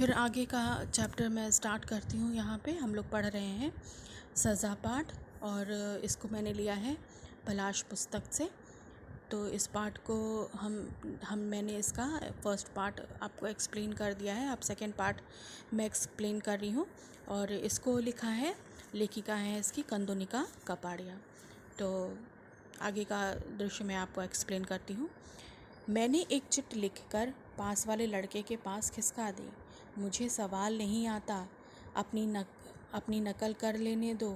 फिर आगे का चैप्टर मैं स्टार्ट करती हूँ। यहाँ पे हम लोग पढ़ रहे हैं सज़ा पाठ, और इसको मैंने लिया है पलाश पुस्तक से। तो इस पाठ को मैंने इसका फर्स्ट पार्ट आपको एक्सप्लेन कर दिया है। अब सेकंड पार्ट मैं एक्सप्लेन कर रही हूँ, और इसको लिखा है, लेखिका है इसकी कंदोनिका कपाड़िया। तो आगे का दृश्य मैं आपको एक्सप्लेन करती हूँ। मैंने एक चिट्ठी लिखकर पास वाले लड़के के पास खिसका दी। मुझे सवाल नहीं आता, अपनी नकल कर लेने दो।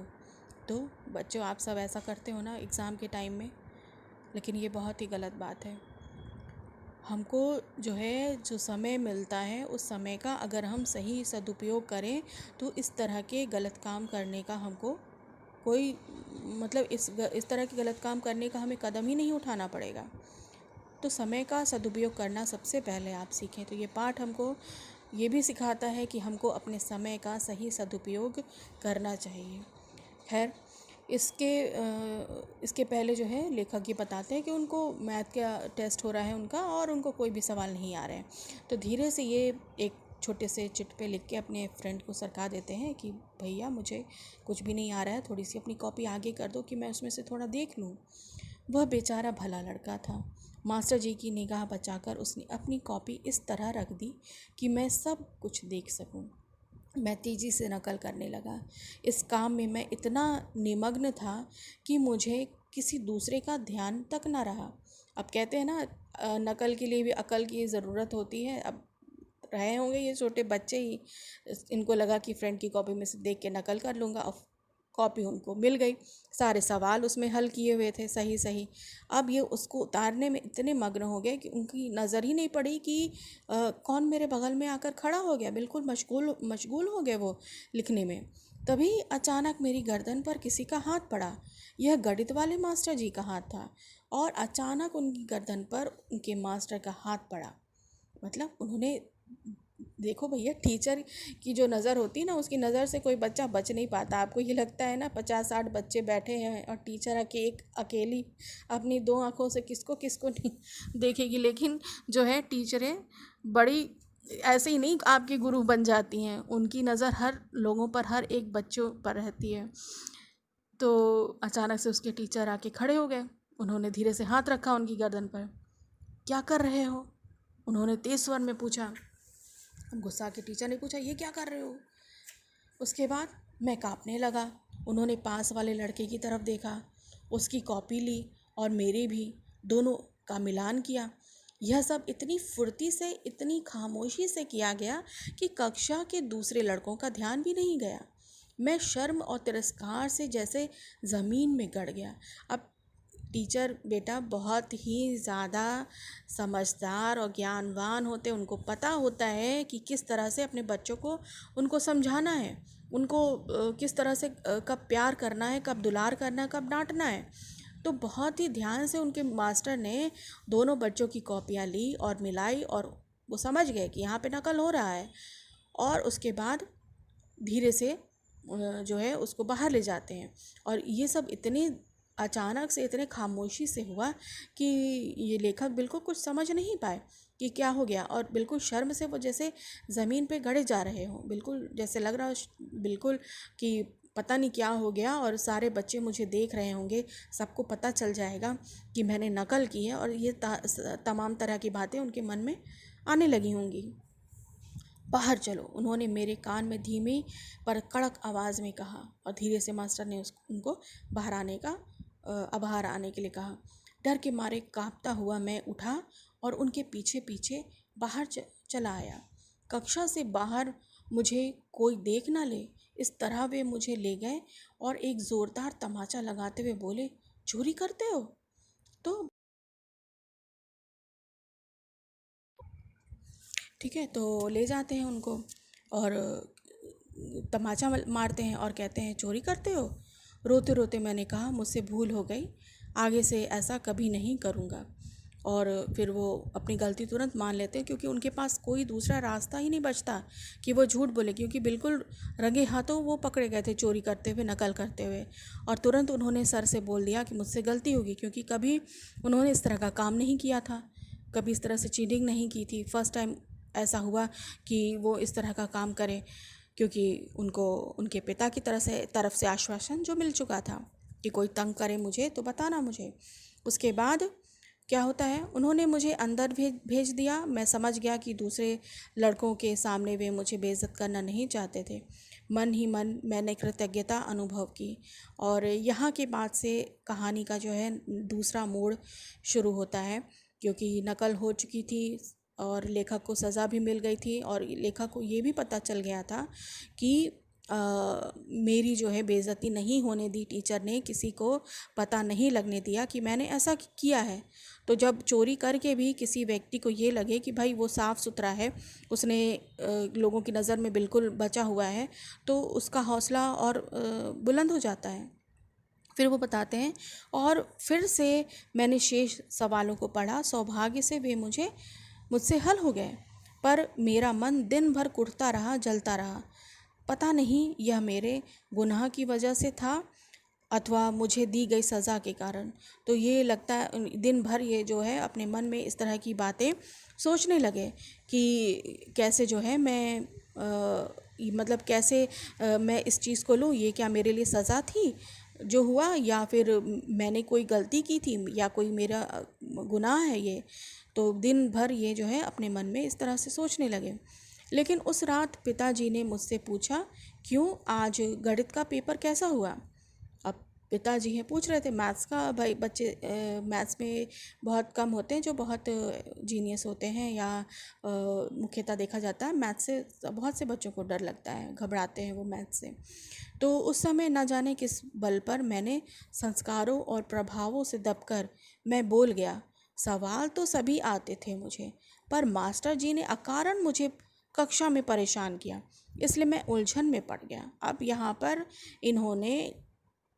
तो बच्चों, आप सब ऐसा करते हो ना एग्ज़ाम के टाइम में, लेकिन ये बहुत ही गलत बात है। हमको जो समय मिलता है, उस समय का अगर हम सही सदुपयोग करें तो इस तरह के गलत काम करने का हमको कोई इस तरह के गलत काम करने का हमें कदम ही नहीं उठाना पड़ेगा। तो समय का सदुपयोग करना सबसे पहले आप सीखें। तो ये पाठ हमको ये भी सिखाता है कि हमको अपने समय का सही सदुपयोग करना चाहिए। खैर, इसके पहले लेखक ये बताते हैं कि उनको मैथ का टेस्ट हो रहा है उनका, और उनको कोई भी सवाल नहीं आ रहे हैं। तो धीरे से ये एक छोटे से चिट पे लिख के अपने फ्रेंड को सरका देते हैं कि भैया मुझे कुछ भी नहीं आ रहा है, थोड़ी सी अपनी कॉपी आगे कर दो कि मैं उसमें से थोड़ा देख लूँ। वह बेचारा भला लड़का था। मास्टर जी की निगाह बचाकर उसने अपनी कॉपी इस तरह रख दी कि मैं सब कुछ देख सकूं। मैं तेज़ी से नकल करने लगा। इस काम में मैं इतना निमग्न था कि मुझे किसी दूसरे का ध्यान तक न रहा। अब कहते हैं ना, नकल के लिए भी अकल की ज़रूरत होती है। अब रहे होंगे ये छोटे बच्चे ही, इनको लगा कि फ्रेंड की कॉपी में से देख के नकल कर लूँगा। और कॉपी उनको मिल गई, सारे सवाल उसमें हल किए हुए थे सही। अब ये उसको उतारने में इतने मग्न हो गए कि उनकी नज़र ही नहीं पड़ी कि कौन मेरे बगल में आकर खड़ा हो गया। बिल्कुल मशगूल हो गए वो लिखने में। तभी अचानक मेरी गर्दन पर किसी का हाथ पड़ा। यह गणित वाले मास्टर जी का हाथ था, और अचानक उनकी गर्दन पर उनके मास्टर का हाथ पड़ा। मतलब उन्होंने, देखो भैया, टीचर की जो नज़र होती है ना, उसकी नज़र से कोई बच्चा बच नहीं पाता। आपको ये लगता है ना 50-60 बच्चे बैठे हैं और टीचर अकेली अपनी 2 आँखों से किसको नहीं देखेगी। लेकिन टीचरें बड़ी ऐसे ही नहीं आपकी गुरु बन जाती हैं, उनकी नज़र हर लोगों पर, हर एक बच्चों पर रहती है। तो अचानक से उसके टीचर आके खड़े हो गए। उन्होंने धीरे से हाथ रखा उनकी गर्दन पर। क्या कर रहे हो? उन्होंने तेज स्वर में पूछा। गुस्सा के टीचर ने पूछा, ये क्या कर रहे हो? उसके बाद मैं कांपने लगा। उन्होंने पास वाले लड़के की तरफ देखा, उसकी कॉपी ली और मेरी भी, दोनों का मिलान किया। यह सब इतनी फुर्ती से, इतनी खामोशी से किया गया कि कक्षा के दूसरे लड़कों का ध्यान भी नहीं गया। मैं शर्म और तिरस्कार से जैसे ज़मीन में गड़ गया। अब टीचर बेटा बहुत ही ज़्यादा समझदार और ज्ञानवान होते, उनको पता होता है कि किस तरह से अपने बच्चों को उनको समझाना है, उनको किस तरह से कब प्यार करना है, कब दुलार करना है, कब डांटना है। तो बहुत ही ध्यान से उनके मास्टर ने दोनों बच्चों की कॉपियाँ ली और मिलाई, और वो समझ गए कि यहाँ पे नकल हो रहा है। और उसके बाद धीरे से उसको बाहर ले जाते हैं। और ये सब इतने अचानक से, इतने खामोशी से हुआ कि ये लेखक बिल्कुल कुछ समझ नहीं पाए कि क्या हो गया। और बिल्कुल शर्म से वो जैसे ज़मीन पे गड़े जा रहे हों, बिल्कुल जैसे लग रहा हो बिल्कुल कि पता नहीं क्या हो गया, और सारे बच्चे मुझे देख रहे होंगे, सबको पता चल जाएगा कि मैंने नकल की है। और ये तमाम तरह की बातें उनके मन में आने लगी होंगी। बाहर चलो, उन्होंने मेरे कान में धीमी पर कड़क आवाज़ में कहा, और धीरे से मास्टर ने उनको बाहर आने के लिए कहा। डर के मारे कांपता हुआ मैं उठा और उनके पीछे पीछे बाहर चला आया। कक्षा से बाहर मुझे कोई देख ना ले, इस तरह वे मुझे ले गए और एक ज़ोरदार तमाचा लगाते हुए बोले, चोरी करते हो? तो ठीक है, तो ले जाते हैं उनको और तमाचा मारते हैं और कहते हैं, चोरी करते हो? रोते रोते मैंने कहा, मुझसे भूल हो गई, आगे से ऐसा कभी नहीं करूँगा। और फिर वो अपनी गलती तुरंत मान लेते हैं, क्योंकि उनके पास कोई दूसरा रास्ता ही नहीं बचता कि वो झूठ बोले, क्योंकि बिल्कुल रंगे हाथों वो पकड़े गए थे चोरी करते हुए, नकल करते हुए। और तुरंत उन्होंने सर से बोल दिया कि मुझसे गलती होगी, क्योंकि कभी उन्होंने इस तरह का काम नहीं किया था, कभी इस तरह से चीटिंग नहीं की थी, फर्स्ट टाइम ऐसा हुआ कि वो इस तरह का काम करें, क्योंकि उनको उनके पिता की तरफ से आश्वासन जो मिल चुका था कि कोई तंग करे मुझे तो बताना मुझे। उसके बाद क्या होता है, उन्होंने मुझे अंदर भेज दिया। मैं समझ गया कि दूसरे लड़कों के सामने वे मुझे बेइज्जत करना नहीं चाहते थे। मन ही मन मैंने कृतज्ञता अनुभव की। और यहाँ के बाद से कहानी का जो है दूसरा मोड़ शुरू होता है, क्योंकि नकल हो चुकी थी और लेखक को सज़ा भी मिल गई थी, और लेखक को ये भी पता चल गया था कि मेरी जो है बेइज्जती नहीं होने दी टीचर ने, किसी को पता नहीं लगने दिया कि मैंने ऐसा किया है। तो जब चोरी करके भी किसी व्यक्ति को ये लगे कि भाई वो साफ़ सुथरा है, उसने लोगों की नज़र में बिल्कुल बचा हुआ है, तो उसका हौसला और बुलंद हो जाता है। फिर वो बताते हैं, और फिर से मैंने शेष सवालों को पढ़ा। सौभाग्य से वे मुझसे हल हो गए, पर मेरा मन दिन भर कुढ़ता रहा, जलता रहा। पता नहीं यह मेरे गुनाह की वजह से था अथवा मुझे दी गई सज़ा के कारण। तो ये लगता है दिन भर ये जो है अपने मन में इस तरह की बातें सोचने लगे कि कैसे जो है मैं मतलब कैसे मैं इस चीज़ को लूँ, ये क्या मेरे लिए सज़ा थी जो हुआ, या फिर मैंने कोई गलती की थी, या कोई मेरा गुनाह है ये। तो दिन भर ये जो है अपने मन में इस तरह से सोचने लगे। लेकिन उस रात पिताजी ने मुझसे पूछा, क्यों, आज गणित का पेपर कैसा हुआ? अब पिताजी हैं पूछ रहे थे मैथ्स का। भाई बच्चे मैथ्स में बहुत कम होते हैं जो बहुत जीनियस होते हैं, या मुख्यतः देखा जाता है मैथ्स से बहुत से बच्चों को डर लगता है, घबराते हैं वो मैथ्स से। तो उस समय न जाने किस बल पर मैंने संस्कारों और प्रभावों से दबकर मैं बोल गया, सवाल तो सभी आते थे मुझे, पर मास्टर जी ने अकारण मुझे कक्षा में परेशान किया, इसलिए मैं उलझन में पड़ गया। अब यहाँ पर इन्होंने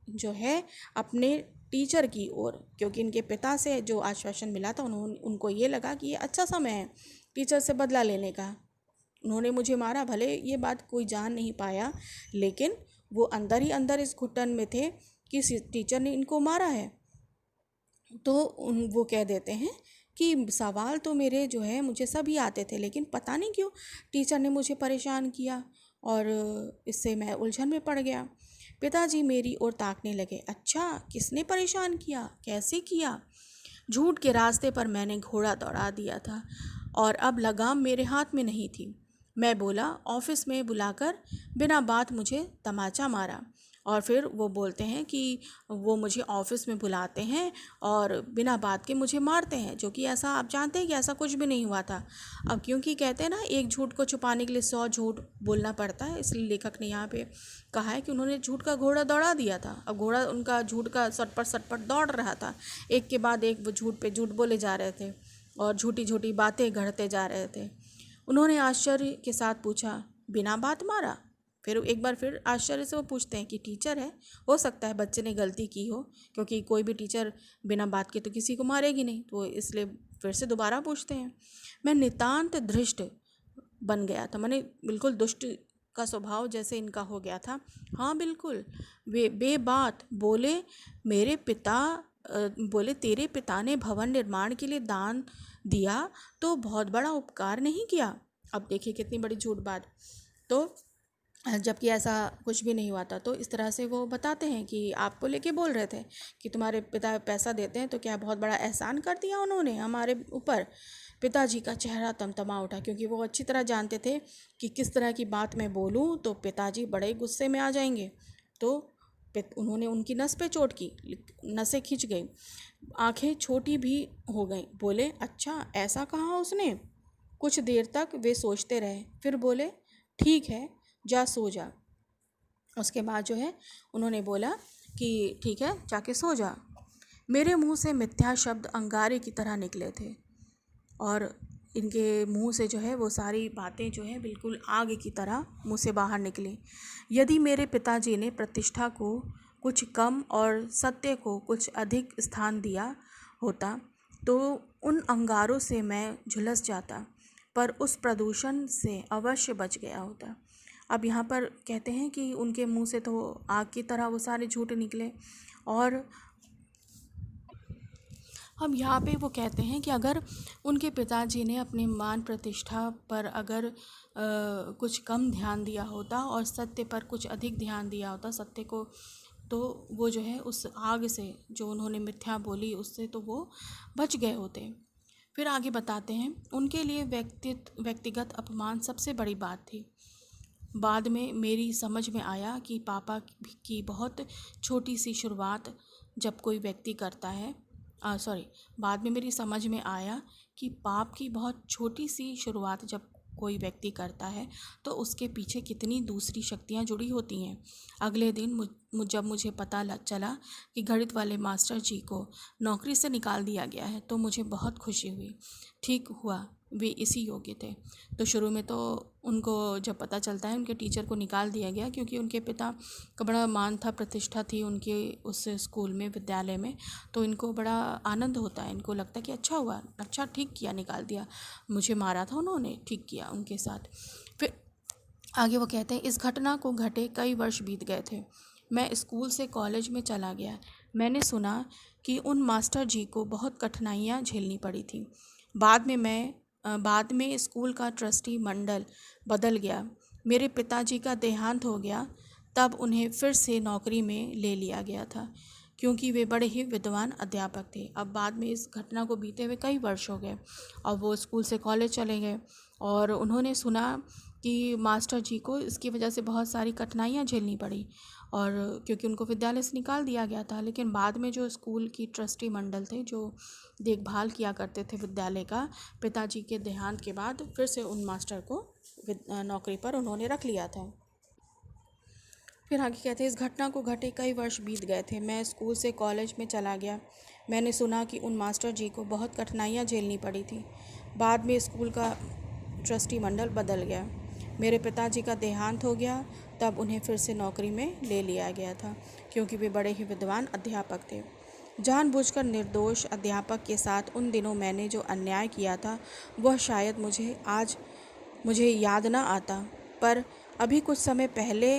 जो है अपने टीचर की ओर, क्योंकि इनके पिता से जो आश्वासन मिला था उनको ये लगा कि ये अच्छा समय है टीचर से बदला लेने का। उन्होंने मुझे मारा, भले ये बात कोई जान नहीं पाया, लेकिन वो अंदर ही अंदर इस घुटन में थे कि टीचर ने इनको मारा है। तो वो कह देते हैं कि सवाल तो मेरे जो है मुझे सभी आते थे, लेकिन पता नहीं क्यों टीचर ने मुझे परेशान किया और इससे मैं उलझन में पड़ गया। पिताजी मेरी ओर ताकने लगे, अच्छा किसने परेशान किया, कैसे किया? झूठ के रास्ते पर मैंने घोड़ा दौड़ा दिया था और अब लगाम मेरे हाथ में नहीं थी। मैं बोला, ऑफिस में बुलाकर बिना बात मुझे तमाचा मारा। और फिर वो बोलते हैं कि वो मुझे ऑफिस में बुलाते हैं और बिना बात के मुझे मारते हैं, जो कि ऐसा आप जानते हैं कि ऐसा कुछ भी नहीं हुआ था। अब क्योंकि कहते हैं ना, एक झूठ को छुपाने के लिए 100 झूठ बोलना पड़ता है, इसलिए लेखक ने यहाँ पे कहा है कि उन्होंने झूठ का घोड़ा दौड़ा दिया था। अब घोड़ा उनका झूठ का सटपट सटपट दौड़ रहा था, एक के बाद एक वो झूठ पे झूठ बोले जा रहे थे और झूठी झूठी बातें गढ़ते जा रहे थे। उन्होंने आश्चर्य के साथ पूछा, बिना बात मारा? फिर एक बार फिर आश्चर्य से वो पूछते हैं कि टीचर है, हो सकता है बच्चे ने गलती की हो, क्योंकि कोई भी टीचर बिना बात के तो किसी को मारेगी नहीं, तो इसलिए फिर से दोबारा पूछते हैं। मैं नितांत धृष्ट बन गया था, मैंने बिल्कुल दुष्ट का स्वभाव जैसे इनका हो गया था। हाँ बिल्कुल, वे बेबात बोले, मेरे पिता बोले, तेरे पिता ने भवन निर्माण के लिए दान दिया तो बहुत बड़ा उपकार नहीं किया? अब देखिए कितनी बड़ी झूठ बात। तो जबकि ऐसा कुछ भी नहीं हुआ था। तो इस तरह से वो बताते हैं कि आपको लेके बोल रहे थे कि तुम्हारे पिता पैसा देते हैं तो क्या बहुत बड़ा एहसान कर दिया उन्होंने हमारे ऊपर। पिताजी का चेहरा तमतमा उठा, क्योंकि वो अच्छी तरह जानते थे कि किस तरह की बात मैं बोलूं तो पिताजी बड़े गुस्से में आ जाएंगे। तो उन्होंने उनकी नस पे चोट की, नसें खिंच गई, आंखें छोटी भी हो गईं। बोले, अच्छा ऐसा कहा उसने? कुछ देर तक वे सोचते रहे, फिर बोले, ठीक है जा सो जा। उसके बाद जो है उन्होंने बोला कि ठीक है जाके सो जा। मेरे मुंह से मिथ्या शब्द अंगारे की तरह निकले थे और इनके मुंह से जो है वो सारी बातें जो है बिल्कुल आग की तरह मुंह से बाहर निकली। यदि मेरे पिताजी ने प्रतिष्ठा को कुछ कम और सत्य को कुछ अधिक स्थान दिया होता तो उन अंगारों से मैं झुलस जाता, पर उस प्रदूषण से अवश्य बच गया होता। अब यहाँ पर कहते हैं कि उनके मुंह से तो आग की तरह वो सारे झूठ निकले और अब यहाँ पे वो कहते हैं कि अगर उनके पिताजी ने अपने मान प्रतिष्ठा पर अगर कुछ कम ध्यान दिया होता और सत्य पर कुछ अधिक ध्यान दिया होता, सत्य को, तो वो जो है उस आग से, जो उन्होंने मिथ्या बोली, उससे तो वो बच गए होते। फिर आगे बताते हैं, उनके लिए व्यक्तिगत अपमान सबसे बड़ी बात थी। बाद में मेरी समझ में आया कि पापा की बहुत छोटी सी शुरुआत जब कोई व्यक्ति करता है, बाद में मेरी समझ में आया कि पाप की बहुत छोटी सी शुरुआत जब कोई व्यक्ति करता है तो उसके पीछे कितनी दूसरी शक्तियाँ जुड़ी होती हैं। अगले दिन जब मुझे पता चला कि गणित वाले मास्टर जी को नौकरी से निकाल दिया गया है तो मुझे बहुत खुशी हुई। ठीक हुआ, वे इसी योग्य थे। तो शुरू में तो उनको जब पता चलता है उनके टीचर को निकाल दिया गया क्योंकि उनके पिता का बड़ा मान था, प्रतिष्ठा थी उनके उस स्कूल में, विद्यालय में, तो इनको बड़ा आनंद होता है। इनको लगता है कि अच्छा हुआ, अच्छा ठीक किया, निकाल दिया, मुझे मारा था उन्होंने, ठीक किया उनके साथ। फिर आगे वो कहते हैं, इस घटना को घटे कई वर्ष बीत गए थे। मैं स्कूल से कॉलेज में चला गया। मैंने सुना कि उन मास्टर जी को बहुत कठिनाइयाँ झेलनी पड़ी थी। बाद में स्कूल का ट्रस्टी मंडल बदल गया। मेरे पिताजी का देहांत हो गया, तब उन्हें फिर से नौकरी में ले लिया गया था क्योंकि वे बड़े ही विद्वान अध्यापक थे। अब बाद में इस घटना को बीते हुए कई वर्ष हो गए और वो स्कूल से कॉलेज चले गए और उन्होंने सुना कि मास्टर जी को इसकी वजह से बहुत सारी कठिनाइयाँ झेलनी पड़ी और क्योंकि उनको विद्यालय से निकाल दिया गया था। लेकिन बाद में जो स्कूल की ट्रस्टी मंडल थे जो देखभाल किया करते थे विद्यालय का, पिताजी के देहांत के बाद फिर से उन मास्टर को नौकरी पर उन्होंने रख लिया था। फिर आगे कहते हैं, इस घटना को घटे कई वर्ष बीत गए थे। मैं स्कूल से कॉलेज में चला गया। मैंने सुना कि उन मास्टर जी को बहुत कठिनाइयाँ झेलनी पड़ी थी। बाद में स्कूल का ट्रस्टी मंडल बदल गया। मेरे पिताजी का देहांत हो गया, तब उन्हें फिर से नौकरी में ले लिया गया था क्योंकि वे बड़े ही विद्वान अध्यापक थे। जानबूझकर निर्दोष अध्यापक के साथ उन दिनों मैंने जो अन्याय किया था वह शायद मुझे याद न आता, पर अभी कुछ समय पहले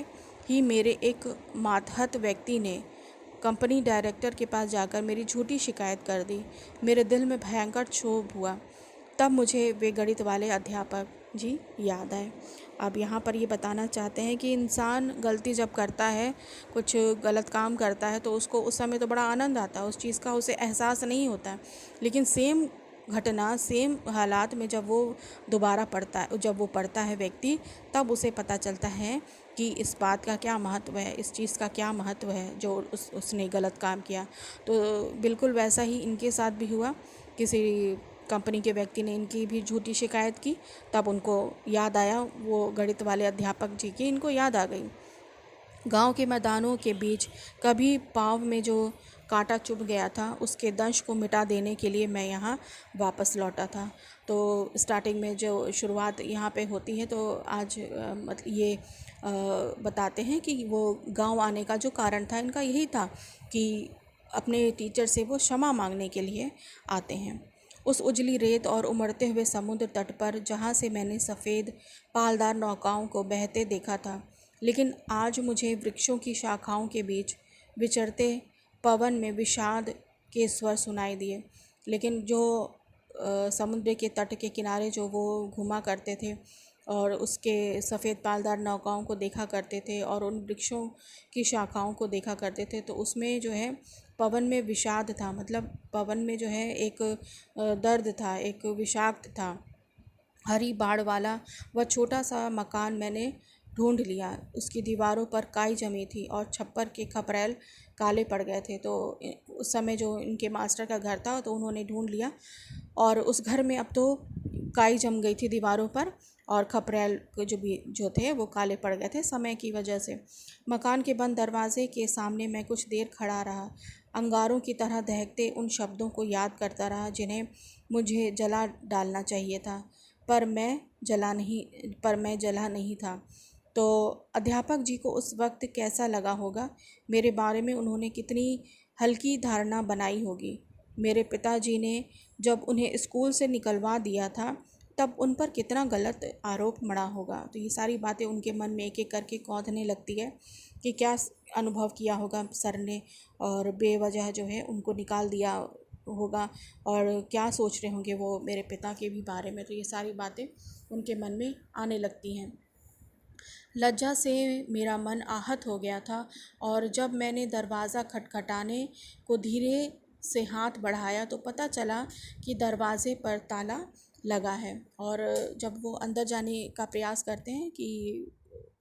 ही मेरे एक मातहत व्यक्ति ने कंपनी डायरेक्टर के पास जाकर मेरी झूठी शिकायत कर दी। मेरे दिल में भयंकर क्षोभ हुआ। तब मुझे वे गणित वाले अध्यापक जी याद आए। अब यहाँ पर ये बताना चाहते हैं कि इंसान गलती जब करता है, कुछ गलत काम करता है, तो उसको उस समय तो बड़ा आनंद आता है, उस चीज़ का उसे एहसास नहीं होता है। लेकिन सेम घटना, सेम हालात में जब वो दोबारा पढ़ता है व्यक्ति, तब उसे पता चलता है कि इस बात का क्या महत्व है, इस चीज़ का क्या महत्व है जो उसने गलत काम किया। तो बिल्कुल वैसा ही इनके साथ भी हुआ। किसी कंपनी के व्यक्ति ने इनकी भी झूठी शिकायत की, तब उनको याद आया, वो गणित वाले अध्यापक जी की इनको याद आ गई। गांव के मैदानों के बीच कभी पाँव में जो कांटा चुभ गया था, उसके दंश को मिटा देने के लिए मैं यहाँ वापस लौटा था। तो स्टार्टिंग में जो शुरुआत यहाँ पे होती है, तो आज मतलब ये बताते हैं कि वो गांव आने का जो कारण था इनका यही था कि अपने टीचर से वो क्षमा मांगने के लिए आते हैं। उस उजली रेत और उमड़ते हुए समुद्र तट पर जहाँ से मैंने सफ़ेद पालदार नौकाओं को बहते देखा था, लेकिन आज मुझे वृक्षों की शाखाओं के बीच विचरते पवन में विषाद के स्वर सुनाई दिए। लेकिन जो समुद्र के तट के किनारे जो वो घूमा करते थे और उसके सफ़ेद पालदार नौकाओं को देखा करते थे और उन वृक्षों की शाखाओं को देखा करते थे, तो उसमें जो है पवन में विषाद था, मतलब पवन में जो है एक दर्द था, एक विषाक्त था। हरी बाड़ वाला वह छोटा सा मकान मैंने ढूंढ लिया। उसकी दीवारों पर काई जमी थी और छप्पर के खपरेल काले पड़ गए थे। तो उस समय जो इनके मास्टर का घर था तो उन्होंने ढूंढ लिया और उस घर में अब तो काई जम गई थी दीवारों पर और खपरेल जो थे वो काले पड़ गए थे समय की वजह से। मकान के बंद दरवाजे के सामने मैं कुछ देर खड़ा रहा, अंगारों की तरह दहकते उन शब्दों को याद करता रहा जिन्हें मुझे जला डालना चाहिए था, पर मैं जला नहीं था। तो अध्यापक जी को उस वक्त कैसा लगा होगा, मेरे बारे में उन्होंने कितनी हल्की धारणा बनाई होगी। मेरे पिताजी ने जब उन्हें स्कूल से निकलवा दिया था तब उन पर कितना गलत आरोप मढ़ा होगा। तो ये सारी बातें उनके मन में एक एक करके कौंधने लगती है कि क्या अनुभव किया होगा सर ने और बेवजह जो है उनको निकाल दिया होगा और क्या सोच रहे होंगे वो मेरे पिता के भी बारे में। तो ये सारी बातें उनके मन में आने लगती हैं। लज्जा से मेरा मन आहत हो गया था और जब मैंने दरवाज़ा खटखटाने को धीरे से हाथ बढ़ाया तो पता चला कि दरवाज़े पर ताला लगा है। और जब वो अंदर जाने का प्रयास करते हैं कि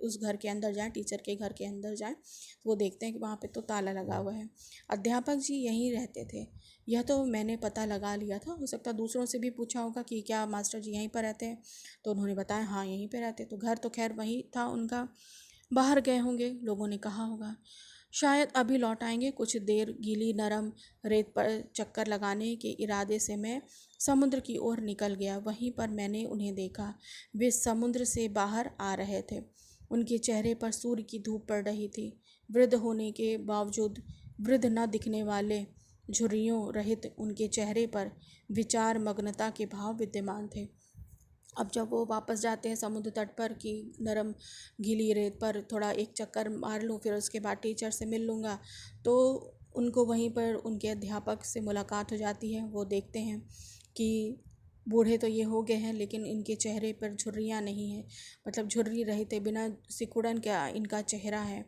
उस घर के अंदर जाएं, टीचर के घर के अंदर जाएं, तो वो देखते हैं कि वहाँ पे तो ताला लगा हुआ है। अध्यापक जी यहीं रहते थे, यह तो मैंने पता लगा लिया था। हो सकता दूसरों से भी पूछा होगा कि क्या मास्टर जी यहीं पर रहते हैं, तो उन्होंने बताया हाँ यहीं पर रहते। तो घर तो खैर वहीं था उनका, बाहर गए होंगे, लोगों ने कहा होगा शायद अभी लौट आएंगे। कुछ देर गीली नरम रेत पर चक्कर लगाने के इरादे से मैं समुद्र की ओर निकल गया। वहीं पर मैंने उन्हें देखा, वे समुद्र से बाहर आ रहे थे। उनके चेहरे पर सूर्य की धूप पड़ रही थी। वृद्ध होने के बावजूद वृद्ध न दिखने वाले झुर्रियों रहित उनके चेहरे पर विचार मग्नता के भाव विद्यमान थे। अब जब वो वापस जाते हैं समुद्र तट पर कि नरम गीली रेत पर थोड़ा एक चक्कर मार लूँ, फिर उसके बाद टीचर से मिल लूँगा, तो उनको वहीं पर उनके अध्यापक से मुलाकात हो जाती है। वो देखते हैं कि बूढ़े तो ये हो गए हैं लेकिन इनके चेहरे पर झुर्रियाँ नहीं हैं, मतलब झुर्री रहित है, बिना सिकुड़न का इनका चेहरा है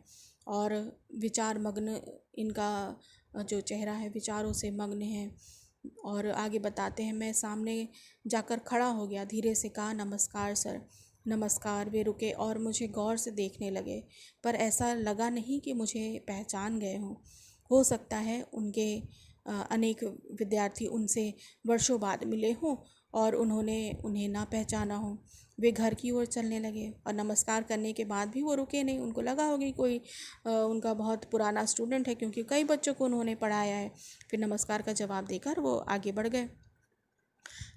और विचार मग्न इनका जो चेहरा है विचारों से मग्न है। और आगे बताते हैं, मैं सामने जाकर खड़ा हो गया, धीरे से कहा नमस्कार सर। नमस्कार। वे रुके और मुझे गौर से देखने लगे, पर ऐसा लगा नहीं कि मुझे पहचान गए हों। हो सकता है उनके अनेक विद्यार्थी उनसे वर्षों बाद मिले हों और उन्होंने उन्हें ना पहचाना हो। वे घर की ओर चलने लगे और नमस्कार करने के बाद भी वो रुके नहीं। उनको लगा होगा कि कोई उनका बहुत पुराना स्टूडेंट है, क्योंकि कई बच्चों को उन्होंने पढ़ाया है। फिर नमस्कार का जवाब देकर वो आगे बढ़ गए।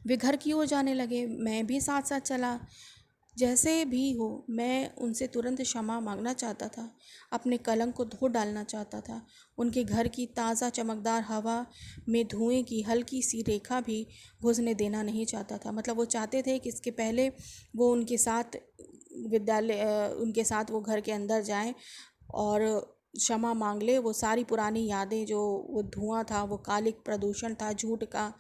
वे घर की ओर जाने लगे, मैं भी साथ साथ चला। जैसे भी हो मैं उनसे तुरंत क्षमा मांगना चाहता था, अपने कलंक को धो डालना चाहता था। उनके घर की ताज़ा चमकदार हवा में धुएं की हल्की सी रेखा भी घुसने देना नहीं चाहता था। मतलब वो चाहते थे कि इसके पहले वो उनके साथ उनके साथ वो घर के अंदर जाएं और क्षमा मांग ले। वो सारी पुरानी यादें, जो वो धुआं था, वो कालिक प्रदूषण था झूठ का,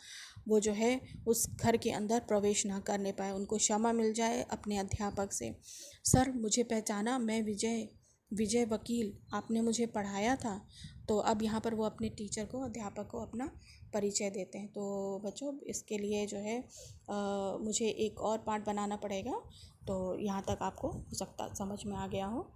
वो जो है उस घर के अंदर प्रवेश ना करने पाए। उनको क्षमा मिल जाए अपने अध्यापक से। सर मुझे पहचाना, मैं विजय विजय वकील, आपने मुझे पढ़ाया था। तो अब यहाँ पर वो अपने टीचर को, अध्यापक को अपना परिचय देते हैं। तो बच्चों इसके लिए जो है मुझे एक और पार्ट बनाना पड़ेगा। तो यहाँ तक आपको हो सकता समझ में आ गया हो।